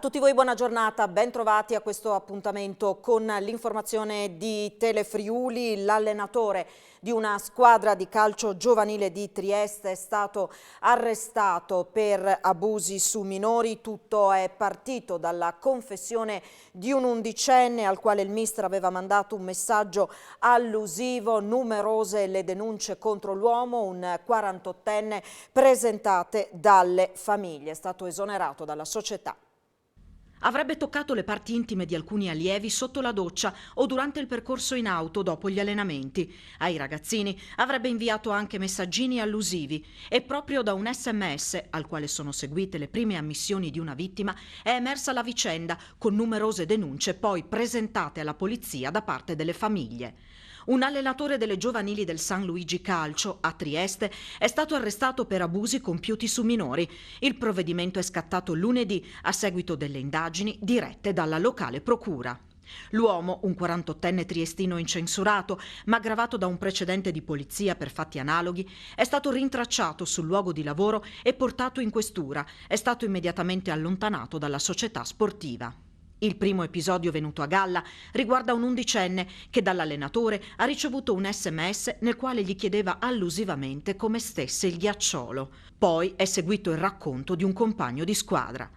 tutti voi buona giornata, ben trovati a questo appuntamento con l'informazione di Telefriuli. L'allenatore di una squadra di calcio giovanile di Trieste è stato arrestato per abusi su minori. Tutto è partito dalla confessione di un undicenne al quale il mister aveva mandato un messaggio allusivo. Numerose le denunce contro l'uomo, un 48enne presentate dalle famiglie. È stato esonerato dalla società. Avrebbe toccato le parti intime di alcuni allievi sotto la doccia o durante il percorso in auto dopo gli allenamenti. Ai ragazzini avrebbe inviato anche messaggini allusivi e proprio da un SMS, al quale sono seguite le prime ammissioni di una vittima, è emersa la vicenda con numerose denunce poi presentate alla polizia da parte delle famiglie. Un allenatore delle giovanili del San Luigi Calcio a Trieste è stato arrestato per abusi compiuti su minori. Il provvedimento è scattato lunedì a seguito delle indagini dirette dalla locale procura. L'uomo, un 48enne triestino incensurato, ma aggravato da un precedente di polizia per fatti analoghi, è stato rintracciato sul luogo di lavoro e portato in questura. È stato immediatamente allontanato dalla società sportiva. Il primo episodio venuto a galla riguarda un undicenne che dall'allenatore ha ricevuto un SMS nel quale gli chiedeva allusivamente come stesse il ghiacciolo. Poi è seguito il racconto di un compagno di squadra.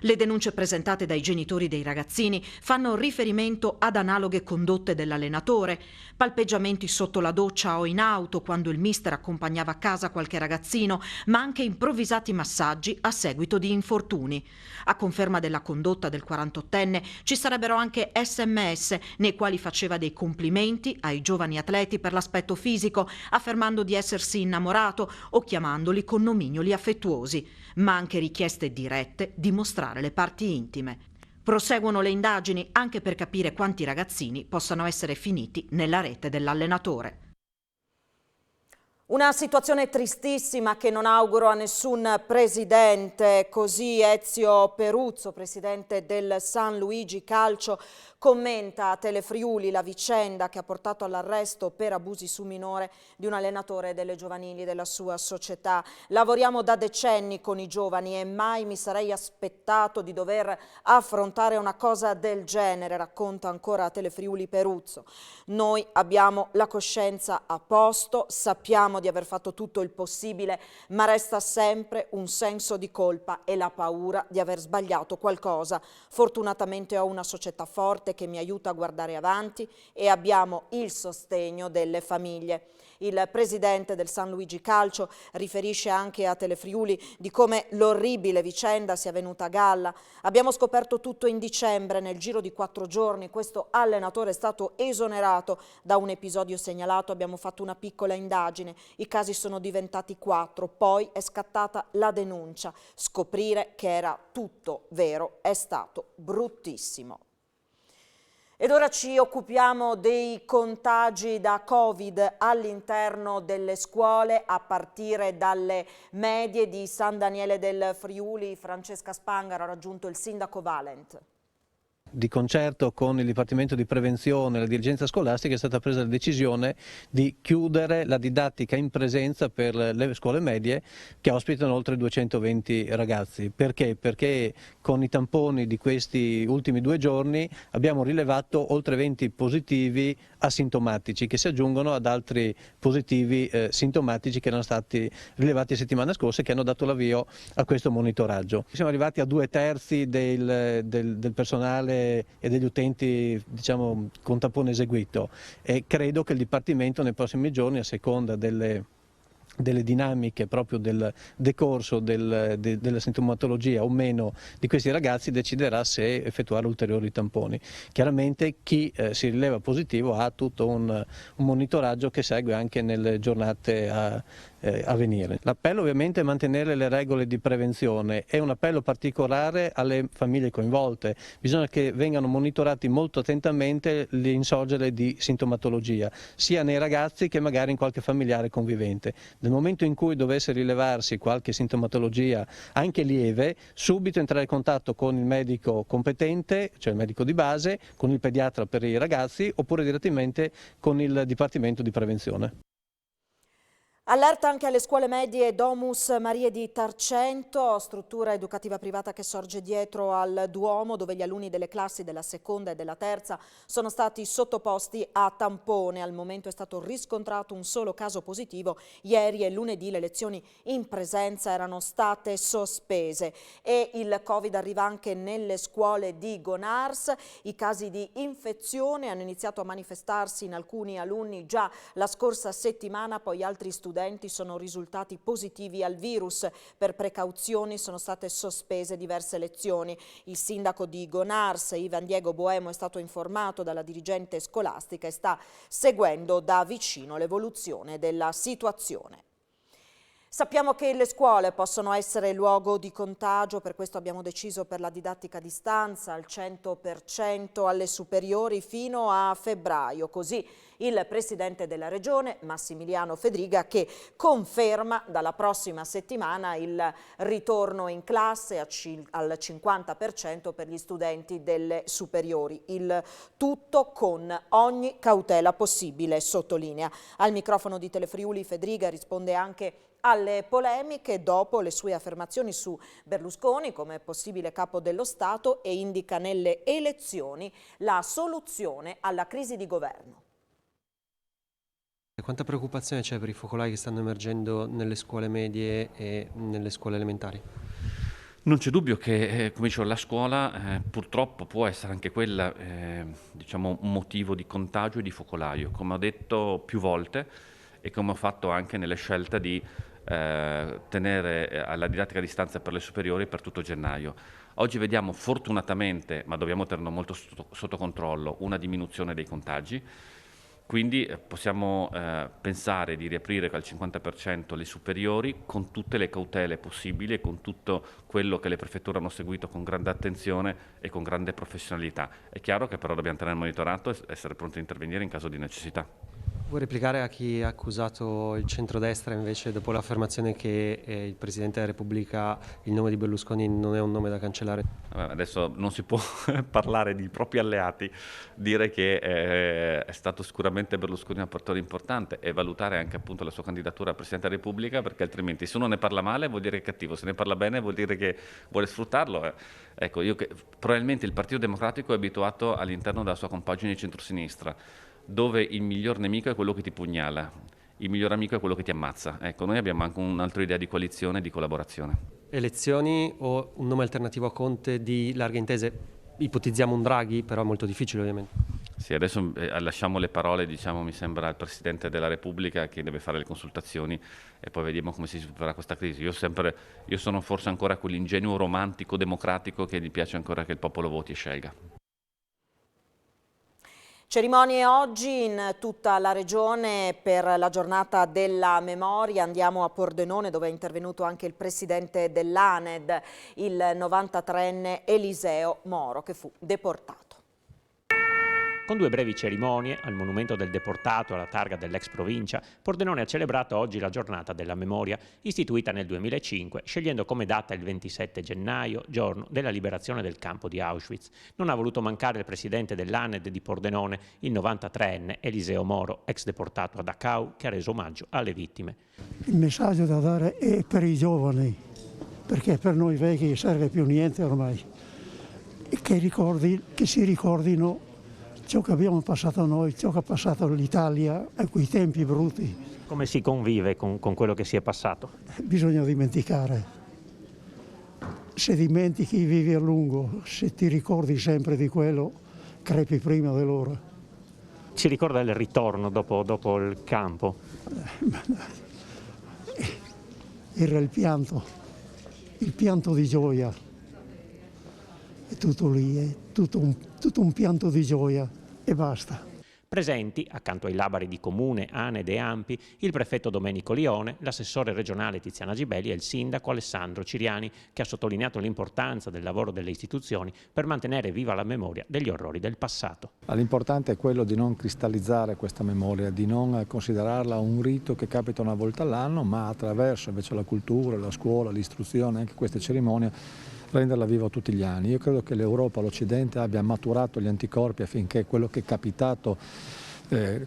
Le denunce presentate dai genitori dei ragazzini fanno riferimento ad analoghe condotte dell'allenatore, palpeggiamenti sotto la doccia o in auto quando il mister accompagnava a casa qualche ragazzino, ma anche improvvisati massaggi a seguito di infortuni. A conferma della condotta del 48enne ci sarebbero anche SMS nei quali faceva dei complimenti ai giovani atleti per l'aspetto fisico, affermando di essersi innamorato o chiamandoli con nomignoli affettuosi, ma anche richieste dirette di mostrare le parti intime. Proseguono le indagini anche per capire quanti ragazzini possano essere finiti nella rete dell'allenatore. Una situazione tristissima che non auguro a nessun presidente, così Ezio Peruzzo, presidente del San Luigi Calcio, commenta a Telefriuli la vicenda che ha portato all'arresto per abusi su minore di un allenatore delle giovanili della sua società. Lavoriamo da decenni con i giovani e mai mi sarei aspettato di dover affrontare una cosa del genere, racconta ancora a Telefriuli Peruzzo. Noi abbiamo la coscienza a posto, sappiamo di aver fatto tutto il possibile, ma resta sempre un senso di colpa e la paura di aver sbagliato qualcosa. Fortunatamente ho una società forte che mi aiuta a guardare avanti e abbiamo il sostegno delle famiglie. Il presidente del San Luigi Calcio riferisce anche a Telefriuli di come l'orribile vicenda sia venuta a galla. Abbiamo scoperto tutto in dicembre, nel giro di 4 giorni. Questo allenatore è stato esonerato da un episodio segnalato, abbiamo fatto una piccola indagine, i casi sono diventati 4, poi è scattata la denuncia. Scoprire che era tutto vero è stato bruttissimo. Ed ora ci occupiamo dei contagi da Covid all'interno delle scuole, a partire dalle medie di San Daniele del Friuli. Francesca Spangaro ha raggiunto il sindaco Valent. Di concerto con il Dipartimento di Prevenzione e la dirigenza scolastica è stata presa la decisione di chiudere la didattica in presenza per le scuole medie che ospitano oltre 220 ragazzi. Perché? Perché con i tamponi di questi ultimi 2 giorni abbiamo rilevato oltre 20 positivi asintomatici che si aggiungono ad altri positivi sintomatici che erano stati rilevati la settimana scorsa e che hanno dato l'avvio a questo monitoraggio. Siamo arrivati a 2/3 del personale e degli utenti, diciamo, con tampone eseguito, e credo che il Dipartimento nei prossimi giorni, a seconda delle dinamiche proprio del decorso della sintomatologia o meno di questi ragazzi, deciderà se effettuare ulteriori tamponi. Chiaramente chi si rileva positivo ha tutto un monitoraggio che segue anche nelle giornate a venire. L'appello ovviamente è mantenere le regole di prevenzione, è un appello particolare alle famiglie coinvolte, bisogna che vengano monitorati molto attentamente l'insorgere di sintomatologia, sia nei ragazzi che magari in qualche familiare convivente. Nel momento in cui dovesse rilevarsi qualche sintomatologia anche lieve, subito entrare in contatto con il medico competente, cioè il medico di base, con il pediatra per i ragazzi oppure direttamente con il Dipartimento di Prevenzione. Allerta anche alle scuole medie Domus Marie di Tarcento, struttura educativa privata che sorge dietro al Duomo, dove gli alunni delle classi della seconda e della terza sono stati sottoposti a tampone. Al momento è stato riscontrato un solo caso positivo. Ieri e lunedì le lezioni in presenza erano state sospese e il Covid arriva anche nelle scuole di Gonars. I casi di infezione hanno iniziato a manifestarsi in alcuni alunni già la scorsa settimana, poi altri studenti sono risultati positivi al virus. Per precauzioni sono state sospese diverse lezioni. Il sindaco di Gonars, Ivan Diego Boemo, è stato informato dalla dirigente scolastica e sta seguendo da vicino l'evoluzione della situazione. Sappiamo che le scuole possono essere luogo di contagio, per questo abbiamo deciso per la didattica a distanza al 100% alle superiori fino a febbraio. Così il presidente della regione, Massimiliano Fedriga, che conferma dalla prossima settimana il ritorno in classe al 50% per gli studenti delle superiori. Il tutto con ogni cautela possibile, sottolinea. Al microfono di Telefriuli Fedriga risponde anche alle polemiche dopo le sue affermazioni su Berlusconi come possibile capo dello Stato e indica nelle elezioni la soluzione alla crisi di governo. Quanta preoccupazione c'è per i focolai che stanno emergendo nelle scuole medie e nelle scuole elementari? Non c'è dubbio che, come dicevo, la scuola purtroppo può essere anche quella, diciamo, un motivo di contagio e di focolaio, come ho detto più volte e come ho fatto anche nelle scelte di tenere alla didattica a distanza per le superiori per tutto gennaio. Oggi vediamo fortunatamente, ma dobbiamo tenerlo molto sotto controllo, una diminuzione dei contagi, quindi possiamo pensare di riaprire al 50% le superiori con tutte le cautele possibili e con tutto quello che le prefetture hanno seguito con grande attenzione e con grande professionalità. È chiaro che però dobbiamo tenere monitorato e essere pronti a intervenire in caso di necessità. Vuoi replicare a chi ha accusato il centrodestra invece dopo l'affermazione che il Presidente della Repubblica, il nome di Berlusconi non è un nome da cancellare? Adesso non si può parlare di propri alleati, dire che è stato sicuramente Berlusconi un fattore importante e valutare anche appunto la sua candidatura a Presidente della Repubblica, perché altrimenti se uno ne parla male vuol dire che è cattivo, se ne parla bene vuol dire che vuole sfruttarlo. Ecco, probabilmente il Partito Democratico è abituato all'interno della sua compagine di centrosinistra, dove il miglior nemico è quello che ti pugnala, il miglior amico è quello che ti ammazza. Ecco, noi abbiamo anche un'altra idea di coalizione e di collaborazione. Elezioni o un nome alternativo a Conte di larghe intese? Ipotizziamo un Draghi, però è molto difficile ovviamente. Sì, adesso lasciamo le parole, diciamo, mi sembra, al Presidente della Repubblica che deve fare le consultazioni e poi vediamo come si svilupperà questa crisi. Io sono forse ancora quell'ingenuo romantico democratico che gli piace ancora che il popolo voti e scelga. Cerimonie oggi in tutta la regione per la giornata della memoria. Andiamo a Pordenone, dove è intervenuto anche il presidente dell'ANED, il 93enne Eliseo Moro, che fu deportato. Con due brevi cerimonie al monumento del deportato e alla targa dell'ex provincia, Pordenone ha celebrato oggi la giornata della memoria, istituita nel 2005, scegliendo come data il 27 gennaio, giorno della liberazione del campo di Auschwitz. Non ha voluto mancare il presidente dell'ANED di Pordenone, il 93enne Eliseo Moro, ex deportato a Dachau, che ha reso omaggio alle vittime. Il messaggio da dare è per i giovani, perché per noi vecchi serve più niente ormai, che si ricordino ciò che abbiamo passato noi, ciò che ha passato l'Italia a quei tempi brutti. Come si convive con quello che si è passato? Bisogna dimenticare. Se dimentichi vivi a lungo, se ti ricordi sempre di quello, crepi prima dell'ora. Ci ricorda il ritorno dopo il campo? Era il pianto di gioia. È tutto lì, è tutto un pianto di gioia e basta. Presenti, accanto ai labari di Comune, ANED e ANPI, il prefetto Domenico Lione, l'assessore regionale Tiziana Gibelli e il sindaco Alessandro Ciriani, che ha sottolineato l'importanza del lavoro delle istituzioni per mantenere viva la memoria degli orrori del passato. L'importante è quello di non cristallizzare questa memoria, di non considerarla un rito che capita una volta all'anno, ma attraverso invece la cultura, la scuola, l'istruzione, anche queste cerimonie, renderla viva tutti gli anni. Io credo che l'Europa, l'Occidente abbia maturato gli anticorpi affinché quello che è capitato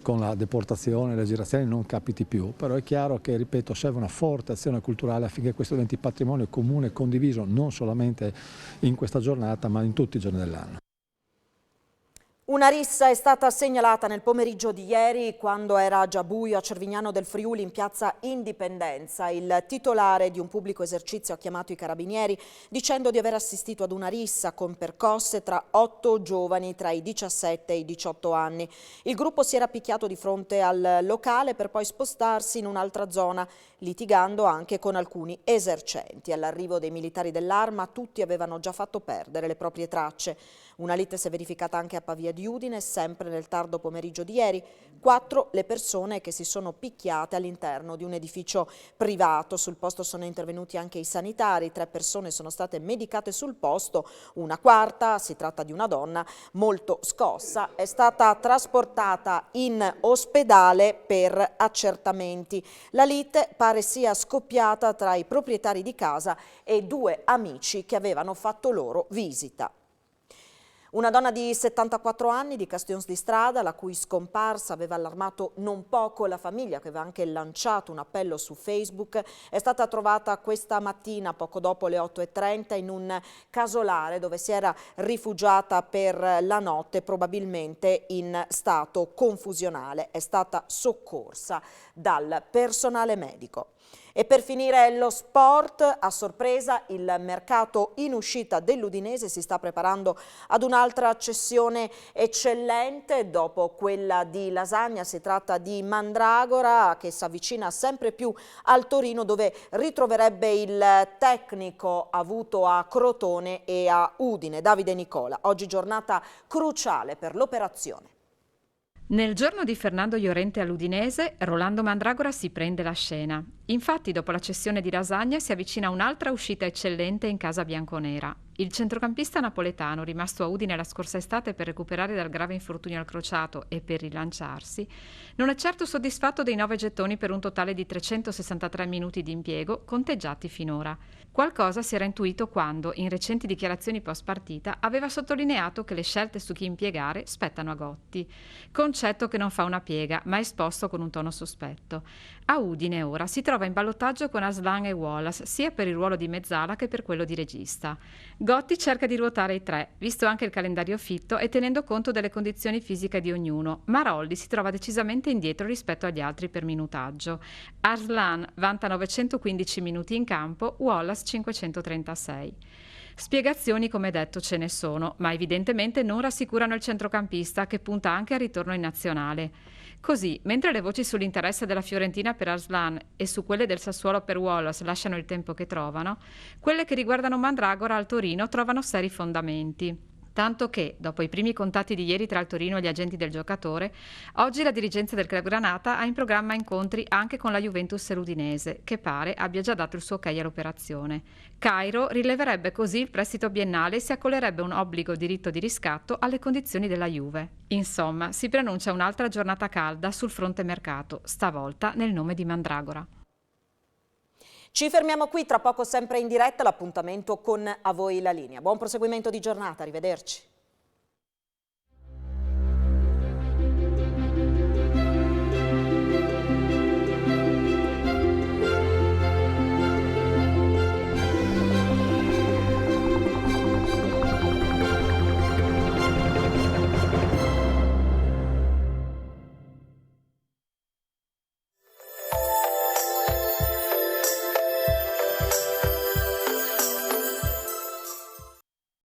con la deportazione, le girazioni non capiti più, però è chiaro che, ripeto, serve una forte azione culturale affinché questo diventi patrimonio comune condiviso non solamente in questa giornata ma in tutti i giorni dell'anno. Una rissa è stata segnalata nel pomeriggio di ieri, quando era già buio, a Cervignano del Friuli, in piazza Indipendenza. Il titolare di un pubblico esercizio ha chiamato i carabinieri dicendo di aver assistito ad una rissa con percosse tra 8 giovani tra i 17 e i 18 anni. Il gruppo si era picchiato di fronte al locale per poi spostarsi in un'altra zona, litigando anche con alcuni esercenti. All'arrivo dei militari dell'Arma tutti avevano già fatto perdere le proprie tracce. Una lite si è verificata anche a Pavia di Udine, sempre nel tardo pomeriggio di ieri. 4 le persone che si sono picchiate all'interno di un edificio privato. Sul posto sono intervenuti anche i sanitari, 3 persone sono state medicate sul posto, una quarta, si tratta di una donna molto scossa, è stata trasportata in ospedale per accertamenti. La lite pare sia scoppiata tra i proprietari di casa e 2 amici che avevano fatto loro visita. Una donna di 74 anni di Castions di Strada, la cui scomparsa aveva allarmato non poco la famiglia, che aveva anche lanciato un appello su Facebook, è stata trovata questa mattina, poco dopo le 8:30, in un casolare dove si era rifugiata per la notte, probabilmente in stato confusionale. È stata soccorsa dal personale medico. E per finire lo sport, a sorpresa il mercato in uscita dell'Udinese si sta preparando ad un'altra cessione eccellente dopo quella di Lasagna. Si tratta di Mandragora, che si avvicina sempre più al Torino, dove ritroverebbe il tecnico avuto a Crotone e a Udine, Davide Nicola. Oggi giornata cruciale per l'operazione. Nel giorno di Fernando Llorente all'Udinese, Rolando Mandragora si prende la scena. Infatti, dopo la cessione di Lasagna, si avvicina un'altra uscita eccellente in casa bianconera. Il centrocampista napoletano, rimasto a Udine la scorsa estate per recuperare dal grave infortunio al crociato e per rilanciarsi, non è certo soddisfatto dei 9 gettoni per un totale di 363 minuti di impiego conteggiati finora. Qualcosa si era intuito quando, in recenti dichiarazioni post partita, aveva sottolineato che le scelte su chi impiegare spettano a Gotti, concetto che non fa una piega, ma esposto con un tono sospetto. A Udine ora si trova in ballottaggio con Aslan e Wallace, sia per il ruolo di mezzala che per quello di regista. Gotti cerca di ruotare i 3, visto anche il calendario fitto e tenendo conto delle condizioni fisiche di ognuno, ma Rolli si trova decisamente indietro rispetto agli altri per minutaggio. Aslan vanta 915 minuti in campo, Wallace 536. Spiegazioni, come detto, ce ne sono, ma evidentemente non rassicurano il centrocampista, che punta anche al ritorno in nazionale. Così, mentre le voci sull'interesse della Fiorentina per Arslan e su quelle del Sassuolo per Wallace lasciano il tempo che trovano, quelle che riguardano Mandragora al Torino trovano seri fondamenti. Tanto che, dopo i primi contatti di ieri tra il Torino e gli agenti del giocatore, oggi la dirigenza del Club Granata ha in programma incontri anche con la Juventus e l'Udinese, che pare abbia già dato il suo ok all'operazione. Cairo rileverebbe così il prestito biennale e si accollerebbe un obbligo diritto di riscatto alle condizioni della Juve. Insomma, si preannuncia un'altra giornata calda sul fronte mercato, stavolta nel nome di Mandragora. Ci fermiamo qui, tra poco sempre in diretta l'appuntamento con A Voi la Linea. Buon proseguimento di giornata, arrivederci.